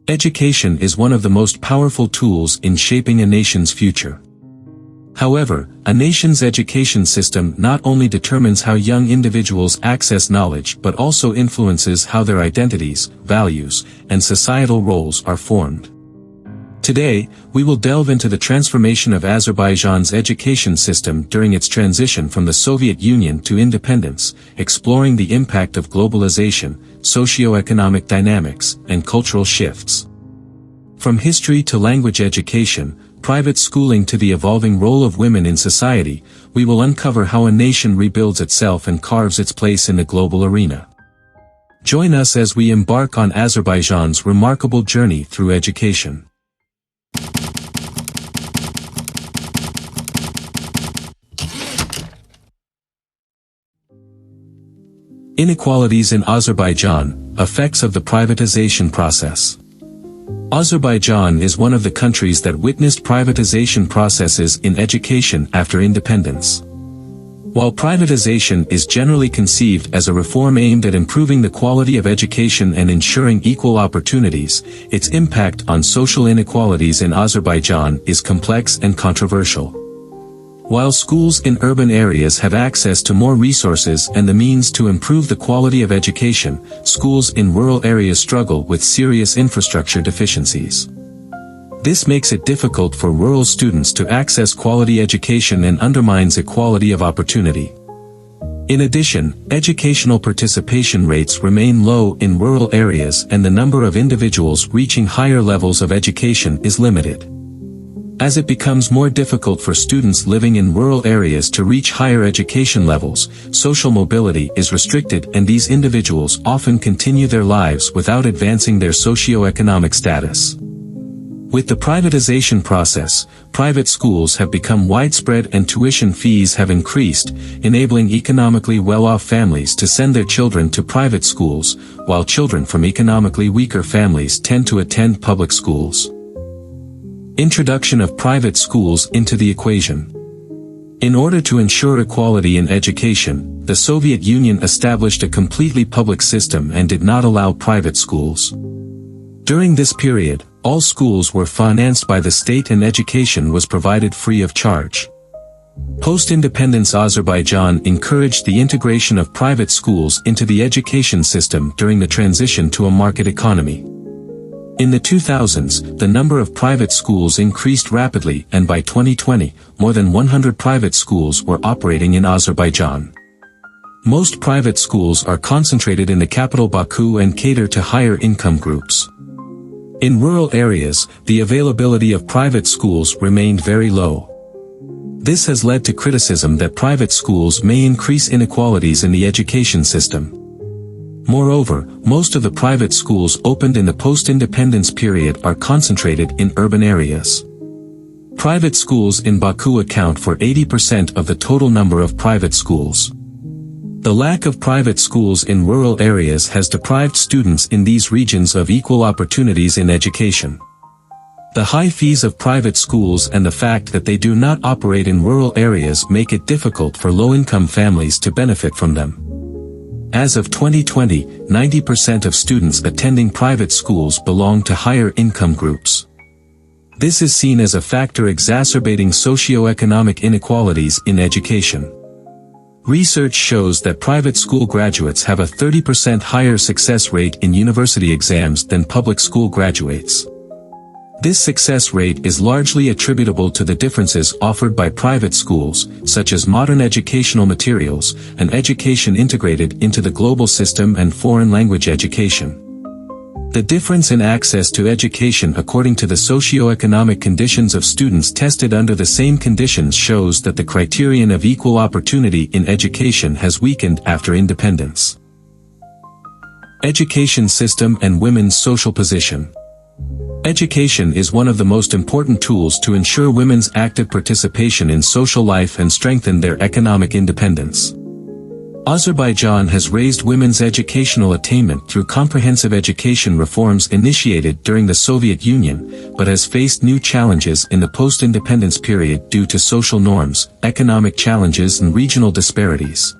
Education is one of the most powerful tools in shaping a nation's future. However, a nation's education system not only determines how young individuals access knowledge but also influences how their identities, values, and societal roles are formed. Today, we will delve into the transformation of Azerbaijan's education system during its transition from the Soviet Union to independence, exploring the impact of globalization, socio-economic dynamics, and cultural shifts. From history to language education, private schooling to the evolving role of women in society, we will uncover how a nation rebuilds itself and carves its place in the global arena. Join us as we embark on Azerbaijan's remarkable journey through education. Inequalities in Azerbaijan, effects of the privatization process. Azerbaijan is one of the countries that witnessed privatization processes in education after independence. While privatization is generally conceived as a reform aimed at improving the quality of education and ensuring equal opportunities, its impact on social inequalities in Azerbaijan is complex and controversial. While schools in urban areas have access to more resources and the means to improve the quality of education, schools in rural areas struggle with serious infrastructure deficiencies. This makes it difficult for rural students to access quality education and undermines equality of opportunity. In addition, educational participation rates remain low in rural areas and the number of individuals reaching higher levels of education is limited. As it becomes more difficult for students living in rural areas to reach higher education levels, social mobility is restricted and these individuals often continue their lives without advancing their socio-economic status. With the privatization process, private schools have become widespread and tuition fees have increased, enabling economically well-off families to send their children to private schools, while children from economically weaker families tend to attend public schools. Introduction of private schools into the equation. In order to ensure equality in education, the Soviet Union established a completely public system and did not allow private schools. During this period, all schools were financed by the state and education was provided free of charge. Post-independence Azerbaijan encouraged the integration of private schools into the education system during the transition to a market economy. In the 2000s, the number of private schools increased rapidly and by 2020, more than 100 private schools were operating in Azerbaijan. Most private schools are concentrated in the capital Baku and cater to higher income groups. In rural areas, the availability of private schools remained very low. This has led to criticism that private schools may increase inequalities in the education system. Moreover, most of the private schools opened in the post-independence period are concentrated in urban areas. Private schools in Baku account for 80% of the total number of private schools. The lack of private schools in rural areas has deprived students in these regions of equal opportunities in education. The high fees of private schools and the fact that they do not operate in rural areas make it difficult for low-income families to benefit from them. As of 2020, 90% of students attending private schools belong to higher income groups. This is seen as a factor exacerbating socio-economic inequalities in education. Research shows that private school graduates have a 30% higher success rate in university exams than public school graduates. This success rate is largely attributable to the differences offered by private schools, such as modern educational materials, and education integrated into the global system and foreign language education. The difference in access to education according to the socio-economic conditions of students tested under the same conditions shows that the criterion of equal opportunity in education has weakened after independence. Education system and women's social position. Education is one of the most important tools to ensure women's active participation in social life and strengthen their economic independence. Azerbaijan has raised women's educational attainment through comprehensive education reforms initiated during the Soviet Union, but has faced new challenges in the post-independence period due to social norms, economic challenges and regional disparities.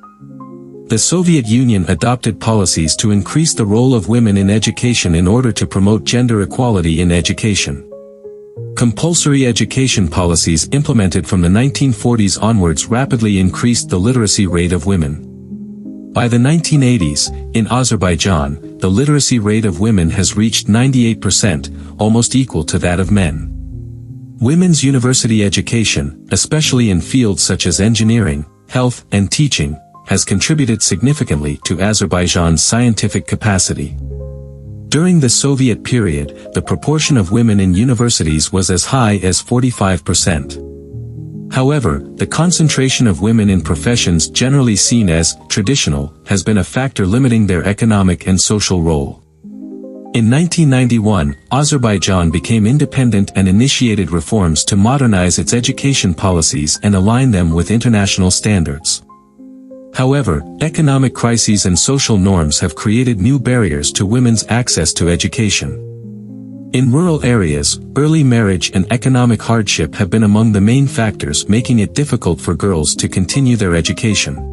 The Soviet Union adopted policies to increase the role of women in education in order to promote gender equality in education. Compulsory education policies implemented from the 1940s onwards rapidly increased the literacy rate of women. By the 1980s, in Azerbaijan, the literacy rate of women has reached 98%, almost equal to that of men. Women's university education, especially in fields such as engineering, health, and teaching, has contributed significantly to Azerbaijan's scientific capacity. During the Soviet period, the proportion of women in universities was as high as 45%. However, the concentration of women in professions generally seen as traditional has been a factor limiting their economic and social role. In 1991, Azerbaijan became independent and initiated reforms to modernize its education policies and align them with international standards. However, economic crises and social norms have created new barriers to women's access to education. In rural areas, early marriage and economic hardship have been among the main factors making it difficult for girls to continue their education.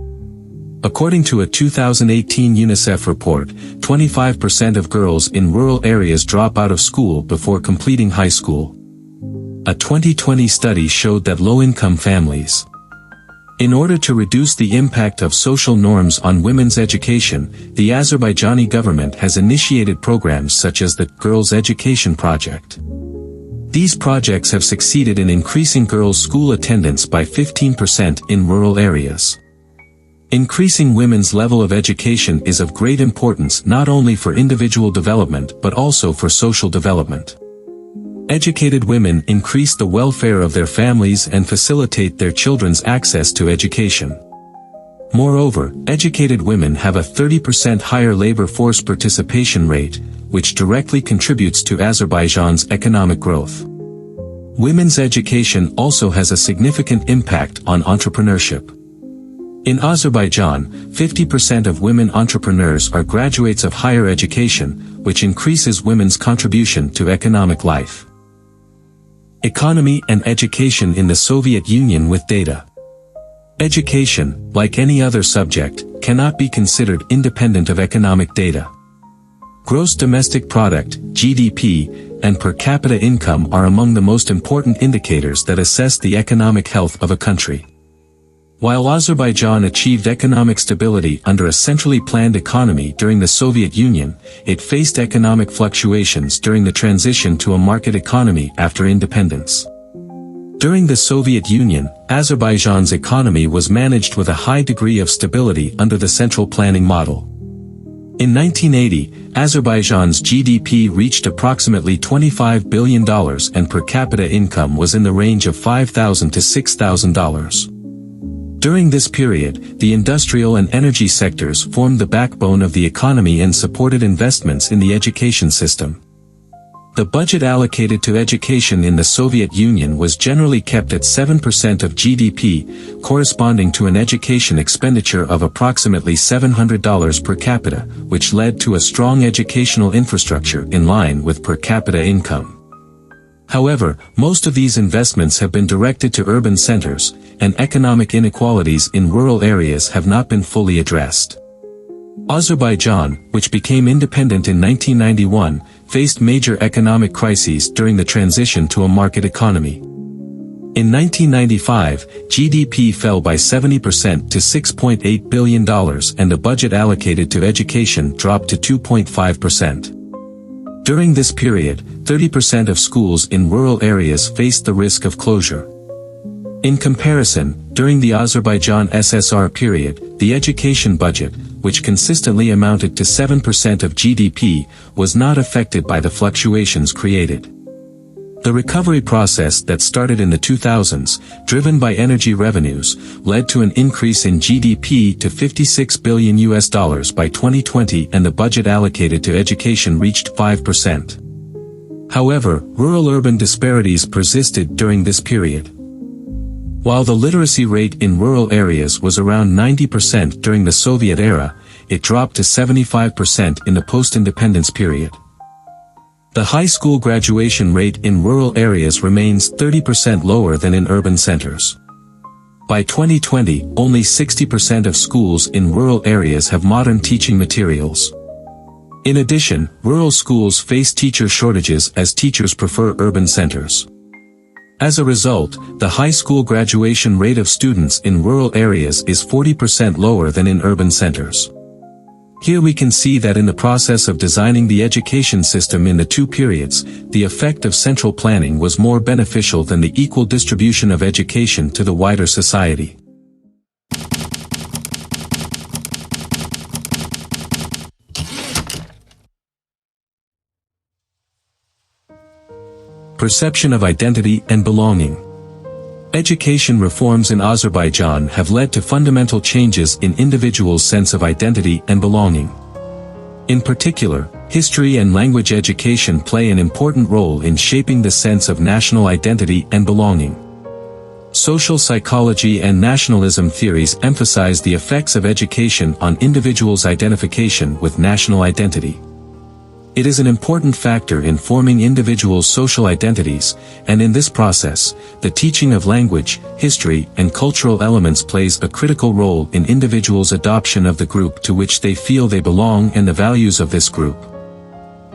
According to a 2018 UNICEF report, 25% of girls in rural areas drop out of school before completing high school. A 2020 study showed that low-income families, in order to reduce the impact of social norms on women's education, the Azerbaijani government has initiated programs such as the Girls' Education Project. These projects have succeeded in increasing girls' school attendance by 15% in rural areas. Increasing women's level of education is of great importance not only for individual development but also for social development. Educated women increase the welfare of their families and facilitate their children's access to education. Moreover, educated women have a 30% higher labor force participation rate, which directly contributes to Azerbaijan's economic growth. Women's education also has a significant impact on entrepreneurship. In Azerbaijan, 50% of women entrepreneurs are graduates of higher education, which increases women's contribution to economic life. Economy and education in the Soviet Union with data. Education, like any other subject, cannot be considered independent of economic data. Gross domestic product, GDP, and per capita income are among the most important indicators that assess the economic health of a country. While Azerbaijan achieved economic stability under a centrally planned economy during the Soviet Union, it faced economic fluctuations during the transition to a market economy after independence. During the Soviet Union, Azerbaijan's economy was managed with a high degree of stability under the central planning model. In 1980, Azerbaijan's GDP reached approximately $25 billion and per capita income was in the range of $5,000 to $6,000. During this period, the industrial and energy sectors formed the backbone of the economy and supported investments in the education system. The budget allocated to education in the Soviet Union was generally kept at 7% of GDP, corresponding to an education expenditure of approximately $700 per capita, which led to a strong educational infrastructure in line with per capita income. However, most of these investments have been directed to urban centers, and economic inequalities in rural areas have not been fully addressed. Azerbaijan, which became independent in 1991, faced major economic crises during the transition to a market economy. In 1995, GDP fell by 70% to $6.8 billion and the budget allocated to education dropped to 2.5%. During this period, 30% of schools in rural areas faced the risk of closure. In comparison, during the Azerbaijan SSR period, the education budget, which consistently amounted to 7% of GDP, was not affected by the fluctuations created. The recovery process that started in the 2000s, driven by energy revenues, led to an increase in GDP to $56 billion by 2020 and the budget allocated to education reached 5%. However, rural-urban disparities persisted during this period. While the literacy rate in rural areas was around 90% during the Soviet era, it dropped to 75% in the post-independence period. The high school graduation rate in rural areas remains 30% lower than in urban centers. By 2020, only 60% of schools in rural areas have modern teaching materials. In addition, rural schools face teacher shortages as teachers prefer urban centers. As a result, the high school graduation rate of students in rural areas is 40% lower than in urban centers. Here we can see that in the process of designing the education system in the two periods, the effect of central planning was more beneficial than the equal distribution of education to the wider society. Perception of identity and belonging. Education reforms in Azerbaijan have led to fundamental changes in individuals' sense of identity and belonging. In particular, history and language education play an important role in shaping the sense of national identity and belonging. Social psychology and nationalism theories emphasize the effects of education on individuals' identification with national identity. It is an important factor in forming individuals' social identities, and in this process, the teaching of language, history, and cultural elements plays a critical role in individuals' adoption of the group to which they feel they belong and the values of this group.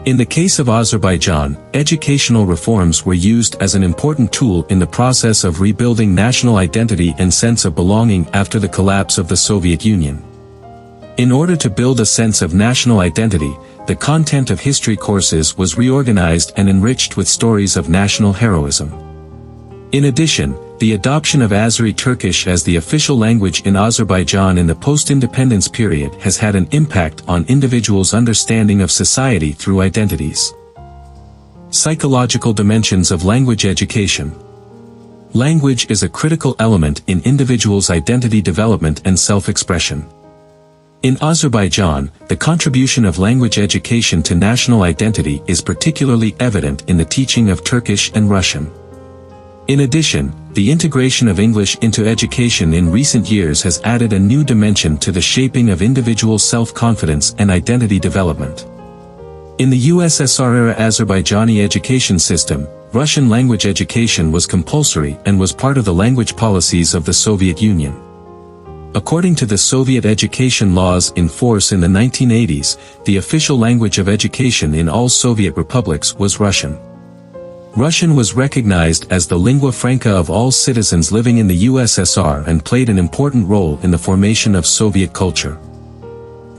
In the case of Azerbaijan, educational reforms were used as an important tool in the process of rebuilding national identity and sense of belonging after the collapse of the Soviet Union. In order to build a sense of national identity, the content of history courses was reorganized and enriched with stories of national heroism. In addition, the adoption of Azeri Turkish as the official language in Azerbaijan in the post-independence period has had an impact on individuals' understanding of society through identities. Psychological dimensions of language education. Language is a critical element in individuals' identity development and self-expression. In Azerbaijan, the contribution of language education to national identity is particularly evident in the teaching of Turkish and Russian. In addition, the integration of English into education in recent years has added a new dimension to the shaping of individual self-confidence and identity development. In the USSR-era Azerbaijani education system, Russian language education was compulsory and was part of the language policies of the Soviet Union. According to the Soviet education laws in force in the 1980s, the official language of education in all Soviet republics was Russian. Russian was recognized as the lingua franca of all citizens living in the USSR and played an important role in the formation of Soviet culture.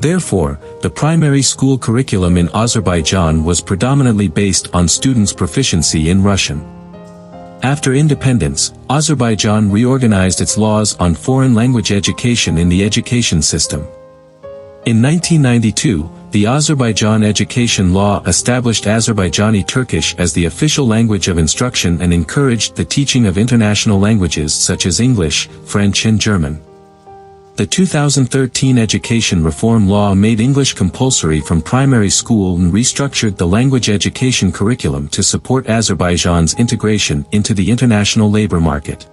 Therefore, the primary school curriculum in Azerbaijan was predominantly based on students' proficiency in Russian. After independence, Azerbaijan reorganized its laws on foreign language education in the education system. In 1992, the Azerbaijan education law established Azerbaijani Turkish as the official language of instruction and encouraged the teaching of international languages such as English, French and German. The 2013 education reform law made English compulsory from primary school and restructured the language education curriculum to support Azerbaijan's integration into the international labor market.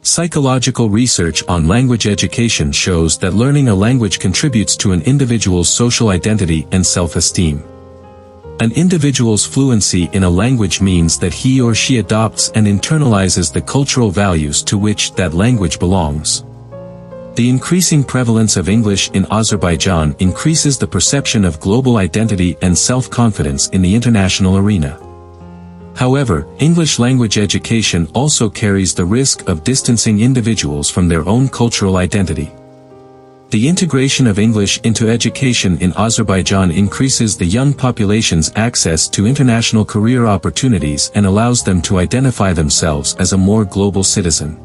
Psychological research on language education shows that learning a language contributes to an individual's social identity and self-esteem. An individual's fluency in a language means that he or she adopts and internalizes the cultural values to which that language belongs. The increasing prevalence of English in Azerbaijan increases the perception of global identity and self-confidence in the international arena. However, English language education also carries the risk of distancing individuals from their own cultural identity. The integration of English into education in Azerbaijan increases the young population's access to international career opportunities and allows them to identify themselves as a more global citizen.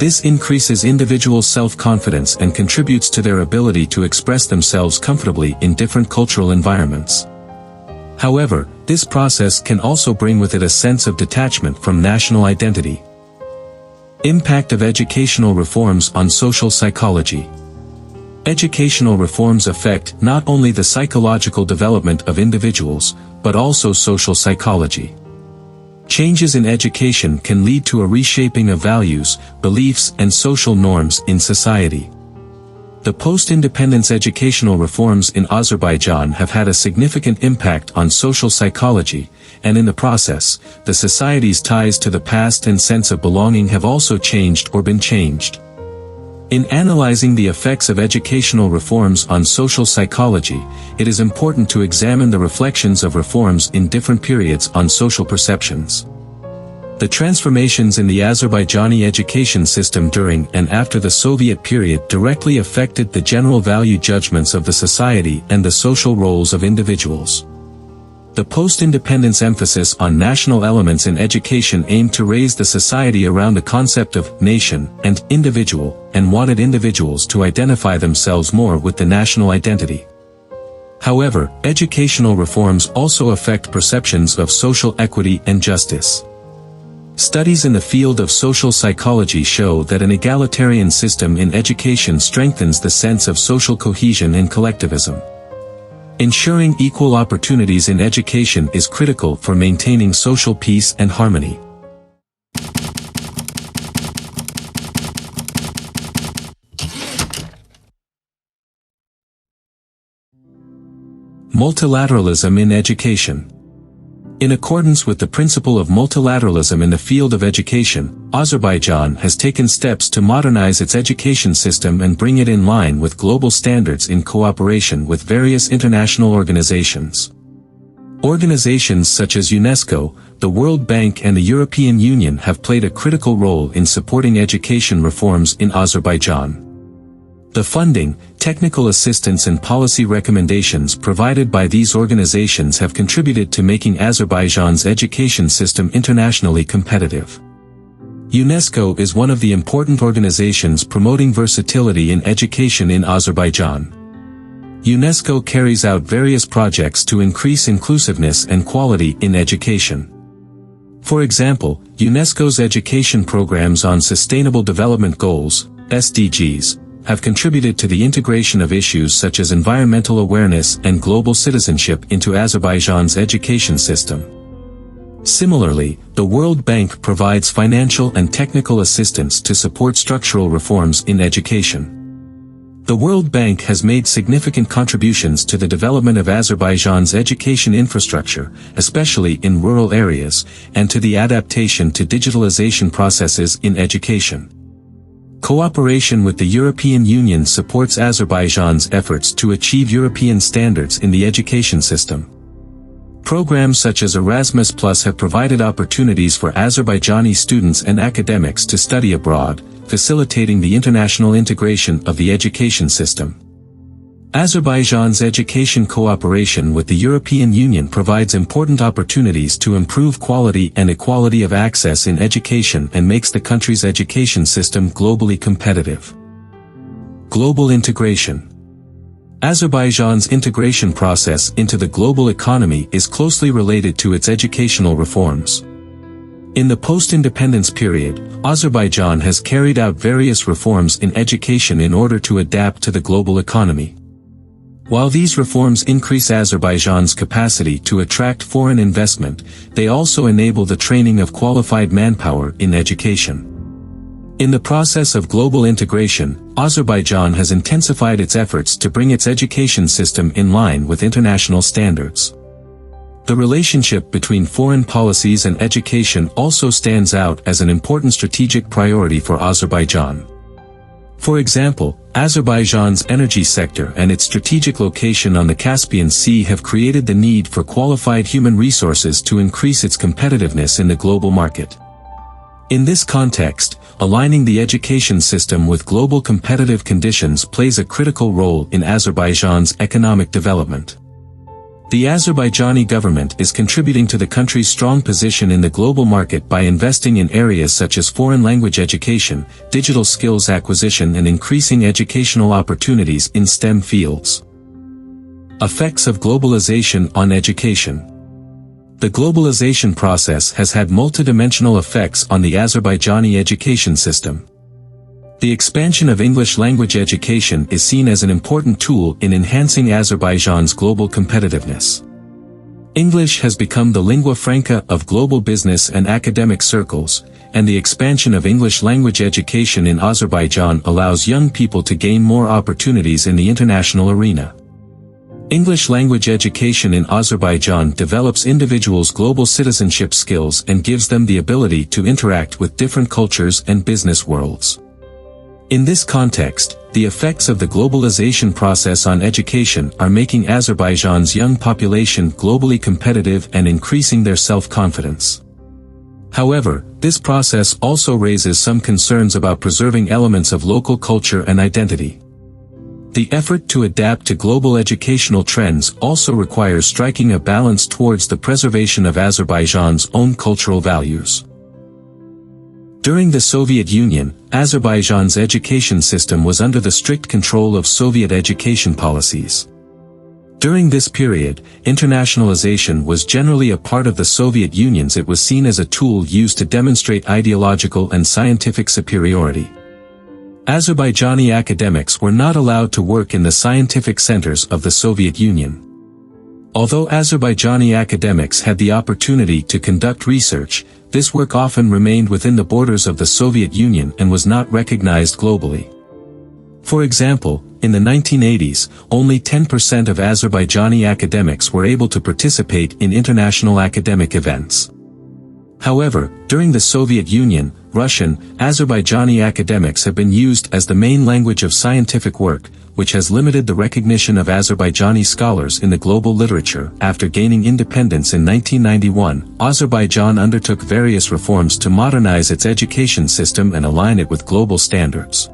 This increases individual self-confidence and contributes to their ability to express themselves comfortably in different cultural environments. However, this process can also bring with it a sense of detachment from national identity. Impact of educational reforms on social psychology. Educational reforms affect not only the psychological development of individuals, but also social psychology. Changes in education can lead to a reshaping of values, beliefs and social norms in society. The post-independence educational reforms in Azerbaijan have had a significant impact on social psychology, and in the process, the society's ties to the past and sense of belonging have also changed or been changed. In analyzing the effects of educational reforms on social psychology, it is important to examine the reflections of reforms in different periods on social perceptions. The transformations in the Azerbaijani education system during and after the Soviet period directly affected the general value judgments of the society and the social roles of individuals. The post-independence emphasis on national elements in education aimed to raise the society around the concept of nation and individual, and wanted individuals to identify themselves more with the national identity. However, educational reforms also affect perceptions of social equity and justice. Studies in the field of social psychology show that an egalitarian system in education strengthens the sense of social cohesion and collectivism. Ensuring equal opportunities in education is critical for maintaining social peace and harmony. Multilateralism in education. In accordance with the principle of multilateralism in the field of education, Azerbaijan has taken steps to modernize its education system and bring it in line with global standards in cooperation with various international organizations. Organizations such as UNESCO, the World Bank and the European Union have played a critical role in supporting education reforms in Azerbaijan. The funding, technical assistance and policy recommendations provided by these organizations have contributed to making Azerbaijan's education system internationally competitive. UNESCO is one of the important organizations promoting versatility in education in Azerbaijan. UNESCO carries out various projects to increase inclusiveness and quality in education. For example, UNESCO's education programs on Sustainable Development Goals, SDGs, have contributed to the integration of issues such as environmental awareness and global citizenship into Azerbaijan's education system. Similarly, the World Bank provides financial and technical assistance to support structural reforms in education. The World Bank has made significant contributions to the development of Azerbaijan's education infrastructure, especially in rural areas, and to the adaptation to digitalization processes in education. Cooperation with the European Union supports Azerbaijan's efforts to achieve European standards in the education system. Programs such as Erasmus Plus have provided opportunities for Azerbaijani students and academics to study abroad, facilitating the international integration of the education system. Azerbaijan's education cooperation with the European Union provides important opportunities to improve quality and equality of access in education and makes the country's education system globally competitive. Global integration. Azerbaijan's integration process into the global economy is closely related to its educational reforms. In the post-independence period, Azerbaijan has carried out various reforms in education in order to adapt to the global economy. While these reforms increase Azerbaijan's capacity to attract foreign investment, they also enable the training of qualified manpower in education. In the process of global integration, Azerbaijan has intensified its efforts to bring its education system in line with international standards. The relationship between foreign policies and education also stands out as an important strategic priority for Azerbaijan. For example, Azerbaijan's energy sector and its strategic location on the Caspian Sea have created the need for qualified human resources to increase its competitiveness in the global market. In this context, aligning the education system with global competitive conditions plays a critical role in Azerbaijan's economic development. The Azerbaijani government is contributing to the country's strong position in the global market by investing in areas such as foreign language education, digital skills acquisition and increasing educational opportunities in STEM fields. Effects of globalization on education. The globalization process has had multidimensional effects on the Azerbaijani education system. The expansion of English language education is seen as an important tool in enhancing Azerbaijan's global competitiveness. English has become the lingua franca of global business and academic circles, and the expansion of English language education in Azerbaijan allows young people to gain more opportunities in the international arena. English language education in Azerbaijan develops individuals' global citizenship skills and gives them the ability to interact with different cultures and business worlds. In this context, the effects of the globalization process on education are making Azerbaijan's young population globally competitive and increasing their self-confidence. However, this process also raises some concerns about preserving elements of local culture and identity. The effort to adapt to global educational trends also requires striking a balance towards the preservation of Azerbaijan's own cultural values. During the Soviet Union, Azerbaijan's education system was under the strict control of Soviet education policies. During this period, internationalization was generally a part of the Soviet Union's. It was seen as a tool used to demonstrate ideological and scientific superiority. Azerbaijani academics were not allowed to work in the scientific centers of the Soviet Union. Although Azerbaijani academics had the opportunity to conduct research, this work often remained within the borders of the Soviet Union and was not recognized globally. For example, in the 1980s, only 10% of Azerbaijani academics were able to participate in international academic events. However, during the Soviet Union, Russian, Azerbaijani academics have been used as the main language of scientific work, which has limited the recognition of Azerbaijani scholars in the global literature. After gaining independence in 1991, Azerbaijan undertook various reforms to modernize its education system and align it with global standards.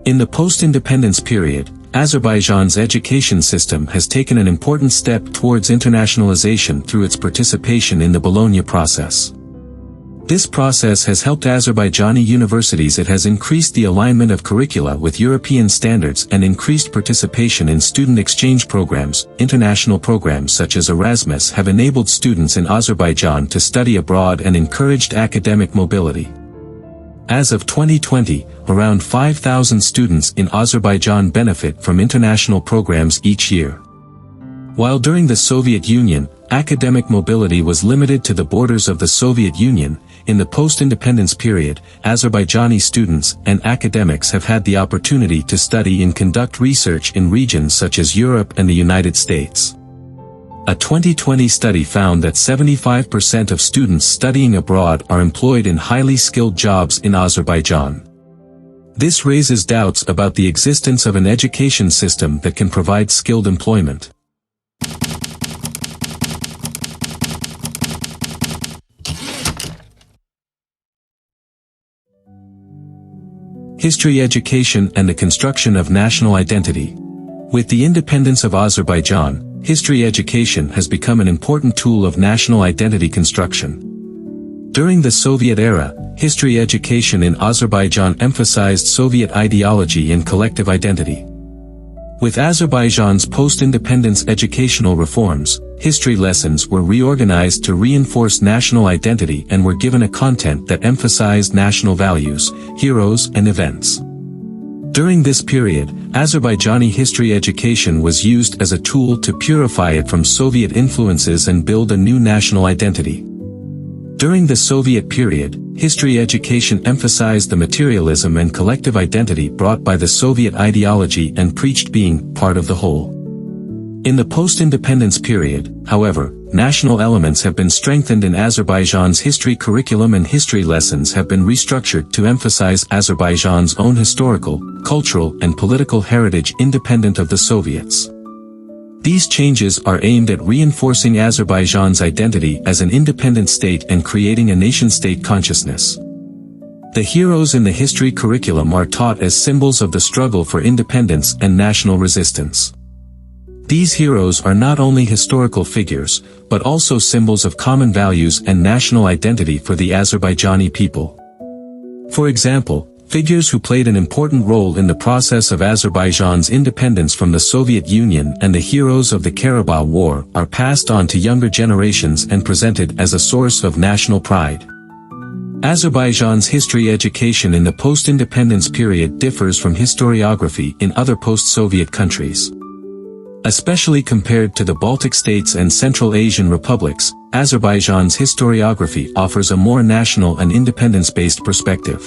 In the post-independence period, Azerbaijan's education system has taken an important step towards internationalization through its participation in the Bologna process. This process has helped Azerbaijani universities. It has increased the alignment of curricula with European standards and increased participation in student exchange programs. International programs such as Erasmus have enabled students in Azerbaijan to study abroad and encouraged academic mobility. As of 2020, around 5,000 students in Azerbaijan benefit from international programs each year. While during the Soviet Union, academic mobility was limited to the borders of the Soviet Union, in the post-independence period, Azerbaijani students and academics have had the opportunity to study and conduct research in regions such as Europe and the United States. A 2020 study found that 75% of students studying abroad are employed in highly skilled jobs in Azerbaijan. This raises doubts about the existence of an education system that can provide skilled employment. History education and the construction of national identity. With the independence of Azerbaijan, history education has become an important tool of national identity construction. During the Soviet era, history education in Azerbaijan emphasized Soviet ideology and collective identity. With Azerbaijan's post-independence educational reforms, history lessons were reorganized to reinforce national identity and were given a content that emphasized national values, heroes and events. During this period, Azerbaijani history education was used as a tool to purify it from Soviet influences and build a new national identity. During the Soviet period, history education emphasized the materialism and collective identity brought by the Soviet ideology and preached being part of the whole. In the post-independence period, however, national elements have been strengthened in Azerbaijan's history curriculum and history lessons have been restructured to emphasize Azerbaijan's own historical, cultural and political heritage independent of the Soviets. These changes are aimed at reinforcing Azerbaijan's identity as an independent state and creating a nation-state consciousness. The heroes in the history curriculum are taught as symbols of the struggle for independence and national resistance. These heroes are not only historical figures, but also symbols of common values and national identity for the Azerbaijani people. For example, figures who played an important role in the process of Azerbaijan's independence from the Soviet Union and the heroes of the Karabakh War are passed on to younger generations and presented as a source of national pride. Azerbaijan's history education in the post-independence period differs from historiography in other post-Soviet countries. Especially compared to the Baltic states and Central Asian republics, Azerbaijan's historiography offers a more national and independence-based perspective.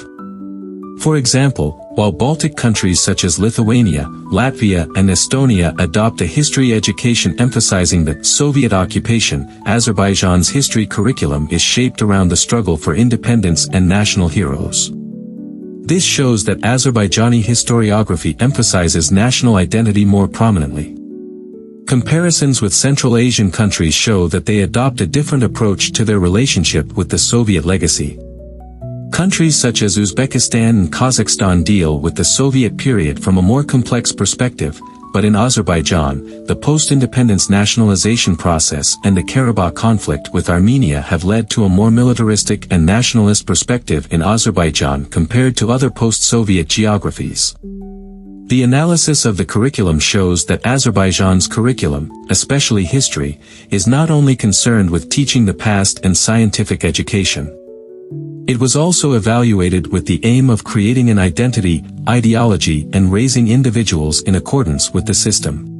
For example, while Baltic countries such as Lithuania, Latvia, and Estonia adopt a history education emphasizing the Soviet occupation, Azerbaijan's history curriculum is shaped around the struggle for independence and national heroes. This shows that Azerbaijani historiography emphasizes national identity more prominently. Comparisons with Central Asian countries show that they adopt a different approach to their relationship with the Soviet legacy. Countries such as Uzbekistan and Kazakhstan deal with the Soviet period from a more complex perspective, but in Azerbaijan, the post-independence nationalization process and the Karabakh conflict with Armenia have led to a more militaristic and nationalist perspective in Azerbaijan compared to other post-Soviet geographies. The analysis of the curriculum shows that Azerbaijan's curriculum, especially history, is not only concerned with teaching the past and scientific education. It was also evaluated with the aim of creating an identity, ideology, and raising individuals in accordance with the system.